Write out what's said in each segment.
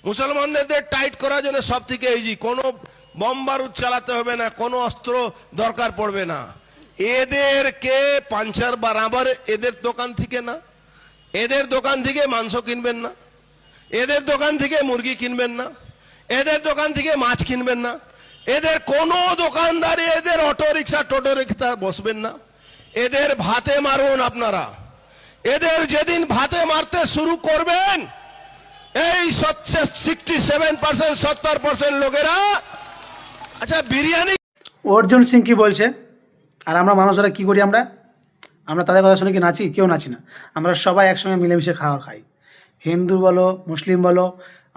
মুসলমানদের টাইট করার জন্য সব থেকে ইজি, কোনো বম বারুদ চালাতে হবে না, কোনো অস্ত্র দরকার পড়বে না। এদেরকে পাঞ্চার বারাবার এদের দোকান থেকে না, এদের দোকান থেকে মাংস কিনবেন না, এদের দোকান থেকে মুরগি কিনবেন না, এদের দোকান থেকে মাছ কিনবেন না, এদের কোনো দোকানদারি, এদের অটো রিক্সা টোটো রিক্সা বসবেন না, এদের ভাতে মারুন আপনারা। এদের যেদিন ভাতে মারতে শুরু করবেন, এই 67% 70% লোকেরা, আচ্ছা বিরিয়ানি। অর্জুন সিং কি বলছে আর আমরা মানুষরা কি করি? আমরা তাদের কথা শুনে কি নাচি? কেউ নাচি না। আমরা সবাই একসঙ্গে মিলেমিশে খাবার খাই। হিন্দু বলো মুসলিম বলো,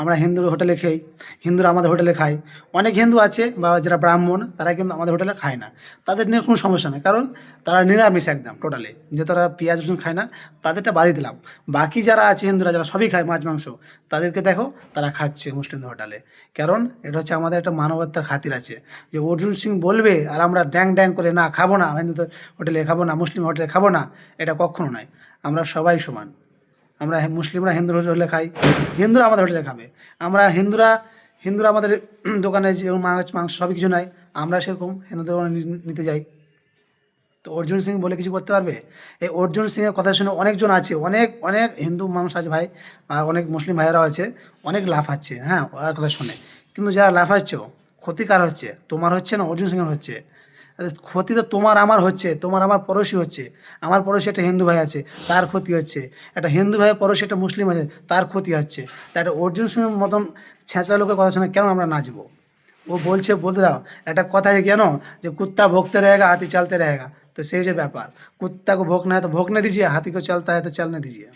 আমরা হিন্দুর হোটেলে খাই, হিন্দুরা আমাদের হোটেলে খায়। অনেক হিন্দু আছে বা যারা ব্রাহ্মণ, তারা কিন্তু আমাদের হোটেলে খায় না। তাদের নিয়ে কোনো সমস্যা নেই, কারণ তারা নিরামিষ একদম টোটালি, যে তারা পেঁয়াজ রসুন খায় না, তাদেরটা বাদই দিলাম। বাকি যারা আছে হিন্দুরা, যারা সবই খায় মাছ মাংস, তাদেরকে দেখো তারা খাচ্ছে মুসলিমদের হোটেলে। কারণ এটা হচ্ছে আমাদের একটা মানবতার খাতির আছে। যে অর্জুন সিং বলবে আর আমরা ড্যাং ড্যাং করে না খাবো না, হিন্দুদের হোটেলে খাবো না, মুসলিম হোটেলে খাবো না, এটা কখনো নয়। আমরা সবাই সমান। আমরা মুসলিমরা হিন্দুর হোটেলে খাই, হিন্দুরা আমাদের হোটেলে খাবে। আমরা হিন্দুরা আমাদের দোকানে যে মাছ মাংস সবই কিছু নাই, আমরা সেরকম হিন্দুদের দোকানে নিতে যাই। তো অর্জুন সিং বলে কিছু করতে পারবে? এই অর্জুন সিংয়ের কথা শুনে অনেকজন আছে, অনেক অনেক হিন্দু মানুষ আছে ভাই, অনেক মুসলিম ভাইয়েরাও আছে, অনেক লাফাচ্ছে হ্যাঁ ওর কথা শুনে। কিন্তু যারা লাফাচ্ছ, ক্ষতিকার হচ্ছে তোমার, হচ্ছে না অর্জুন সিংয়ের হচ্ছে। ক্ষতি তো তোমার আমার হচ্ছে, তোমার আমার পড়োশি হচ্ছে। আমার পড়োশি একটা হিন্দু ভাই আছে, তার ক্ষতি হচ্ছে। একটা হিন্দু ভাইয়ের পড়োশি একটা মুসলিম আছে, তার ক্ষতি হচ্ছে। তাই একটা অর্জুন সিংয়ের মতন ছেঁচড়া লোকের কথা শুনে কেন আমরা নাচবো? ও বলছে বলতে দাও। একটা কথায় কেন যে কুত্তা ভোগতে रहेगा हाथी चलते रहेगा, तो সেই যে ব্যাপার, কুত্তা को भोंकना है तो भोंकने दीजिए, हाथी को चलता है तो चलने दीजिए।